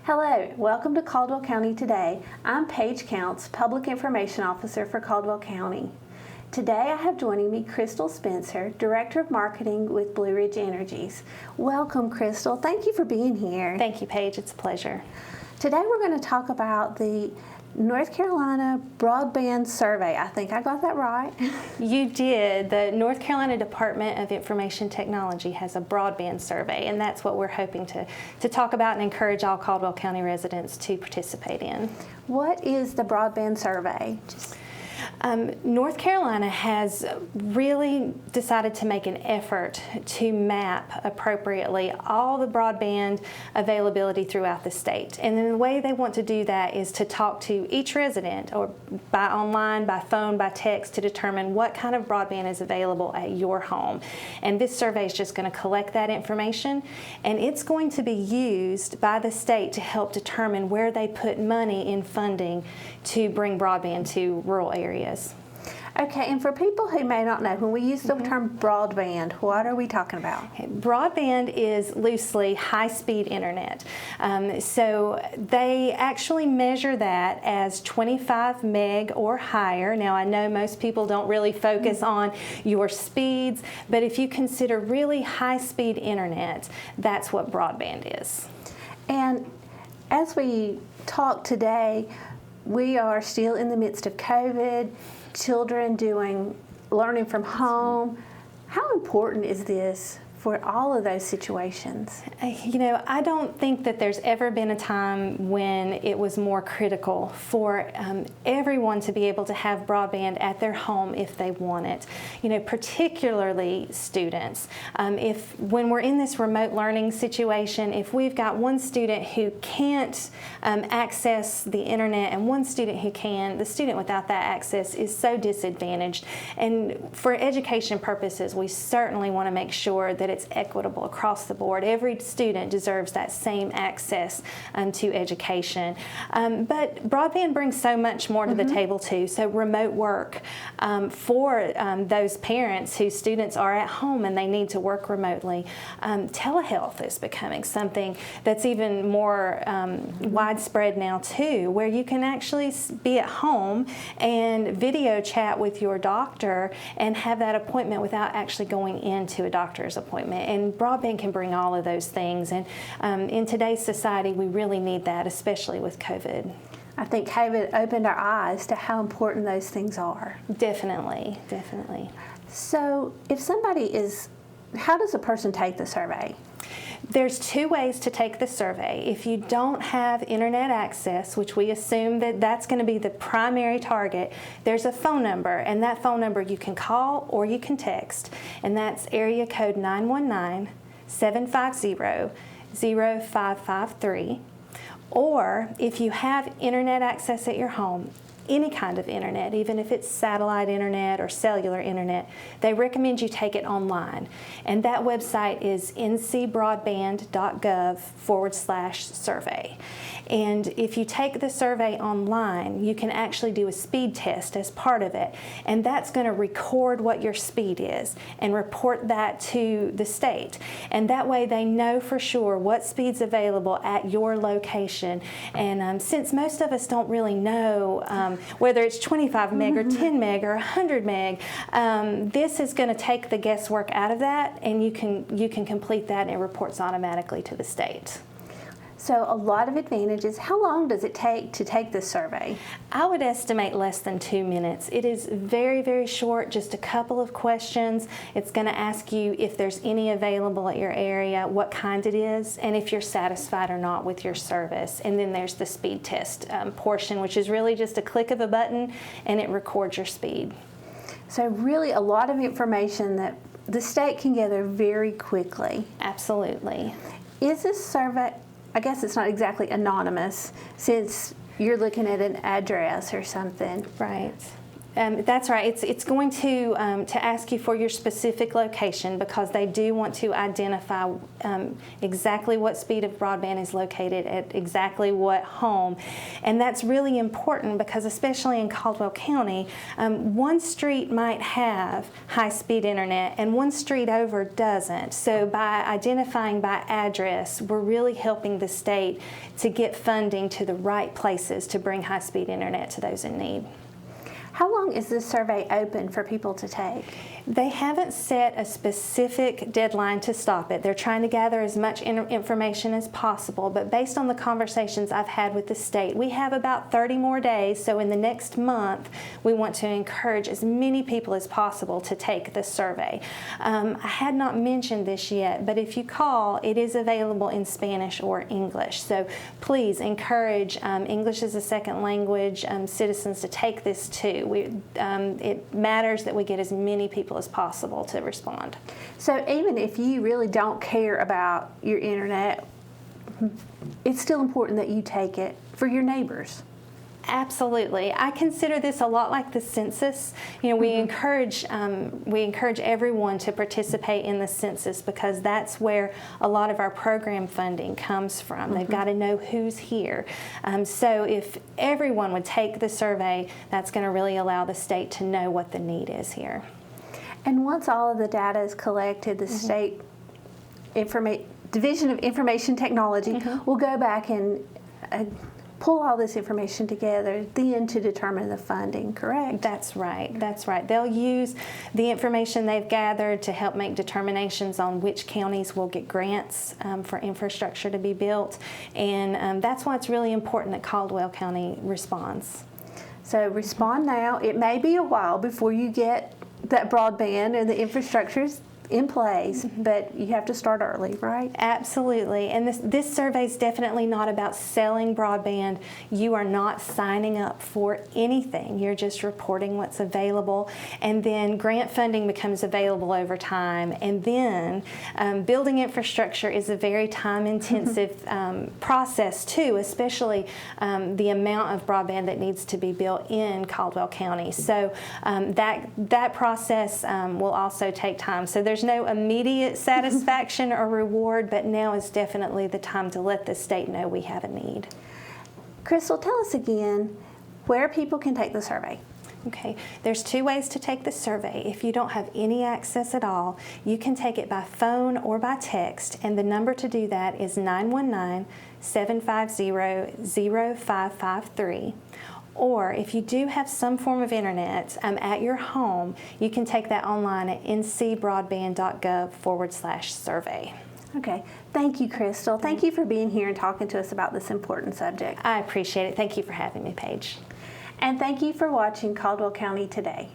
Hello, welcome to Caldwell County Today. I'm Paige Counts, Public Information Officer for Caldwell County. Today I have joining me Crystal Spencer, Director of Marketing with Blue Ridge Energies. Welcome, Crystal. Thank you for being here. Thank you, Paige. It's a pleasure. Today we're going to talk about the North Carolina Broadband Survey. I think I got that right. You did. The North Carolina Department of Information Technology has a broadband survey, and that's what we're hoping to talk about and encourage all Caldwell County residents to participate in. What is the broadband survey? North Carolina has really decided to make an effort to map appropriately all the broadband availability throughout the state. And then the way they want to do that is to talk to each resident, or by online, by phone, by text, to determine what kind of broadband is available at your home. And this survey is just going to collect that information, and it's going to be used by the state to help determine where they put money in funding to bring broadband to rural areas. Okay, and for people who may not know, when we use the term broadband, what are we talking about? Broadband is loosely high-speed internet. So they actually measure that as 25 meg or higher. Now, I know most people don't really focus on your speeds, but if you consider really high-speed internet, that's what broadband is. And as we talk today, we are still in the midst of COVID, children learning from home. How important is this for all of those situations? You know, I don't think that there's ever been a time when it was more critical for everyone to be able to have broadband at their home if they want it. You know, particularly students. When we're in this remote learning situation, if we've got one student who can't access the internet and one student who can, the student without that access is so disadvantaged. And for education purposes, we certainly want to make sure that it's equitable across the board. Every student deserves that same access to education. But broadband brings so much more to the table too. So remote work for those parents whose students are at home and they need to work remotely. Telehealth is becoming something that's even more widespread now too, where you can actually be at home and video chat with your doctor and have that appointment without actually going into a doctor's appointment. And broadband can bring all of those things. And in today's society, we really need that, especially with COVID. I think COVID opened our eyes to how important those things are. Definitely, definitely. So if somebody how does a person take the survey? There's two ways to take the survey. If you don't have internet access, which we assume that that's going to be the primary target, there's a phone number, and that phone number you can call or you can text, and that's area code 919-750-0553. Or if you have internet access at your home, any kind of internet, even if it's satellite internet or cellular internet, they recommend you take it online. And that website is ncbroadband.gov/survey. And if you take the survey online, you can actually do a speed test as part of it. And that's going to record what your speed is and report that to the state. And that way they know for sure what speed's available at your location. And since most of us don't really know whether it's 25 meg or 10 meg or 100 meg, this is going to take the guesswork out of that, and you can complete that, and it reports automatically to the state. So a lot of advantages. How long does it take to take this survey? I would estimate less than 2 minutes. It is very, very short, just a couple of questions. It's going to ask you if there's any available at your area, what kind it is, and if you're satisfied or not with your service. And then there's the speed test portion, which is really just a click of a button, and it records your speed. So really a lot of information that the state can gather very quickly. Absolutely. Is this survey, I guess it's not exactly anonymous, since you're looking at an address or something. Right. That's right. It's going to ask you for your specific location because they do want to identify exactly what speed of broadband is located at exactly what home. And that's really important because especially in Caldwell County, one street might have high-speed internet and one street over doesn't. So by identifying by address, we're really helping the state to get funding to the right places to bring high-speed internet to those in need. How long is this survey open for people to take? They haven't set a specific deadline to stop it. They're trying to gather as much information as possible, but based on the conversations I've had with the state, we have about 30 more days, so in the next month, we want to encourage as many people as possible to take the survey. I had not mentioned this yet, but if you call, it is available in Spanish or English, so please encourage English as a second language citizens to take this too. It matters that we get as many people as possible to respond. So even if you really don't care about your internet, it's still important that you take it for your neighbors. Absolutely. I consider this a lot like the census. You know, we encourage everyone to participate in the census because that's where a lot of our program funding comes from. They've got to know who's here. So if everyone would take the survey, that's going to really allow the state to know what the need is here. And once all of the data is collected, the state Division of Information Technology will go back and pull all this information together then to determine the funding, correct? That's right. That's right. They'll use the information they've gathered to help make determinations on which counties will get grants for infrastructure to be built, and that's why it's really important that Caldwell County responds. So respond now. It may be a while before you get that broadband and the infrastructure's in place, but you have to start early, right? Absolutely. And this survey is definitely not about selling broadband. You are not signing up for anything. You're just reporting what's available. And then grant funding becomes available over time. And then building infrastructure is a very time-intensive process too, especially the amount of broadband that needs to be built in Caldwell County. So that process will also take time. So there's no immediate satisfaction or reward, but now is definitely the time to let the state know we have a need. Crystal, tell us again where people can take the survey. Okay, there's two ways to take the survey. If you don't have any access at all, you can take it by phone or by text, and the number to do that is 919-750-0553. Or if you do have some form of internet at your home, you can take that online at ncbroadband.gov/survey. Okay. Thank you, Crystal. Thank you for being here and talking to us about this important subject. I appreciate it. Thank you for having me, Paige. And thank you for watching Caldwell County Today.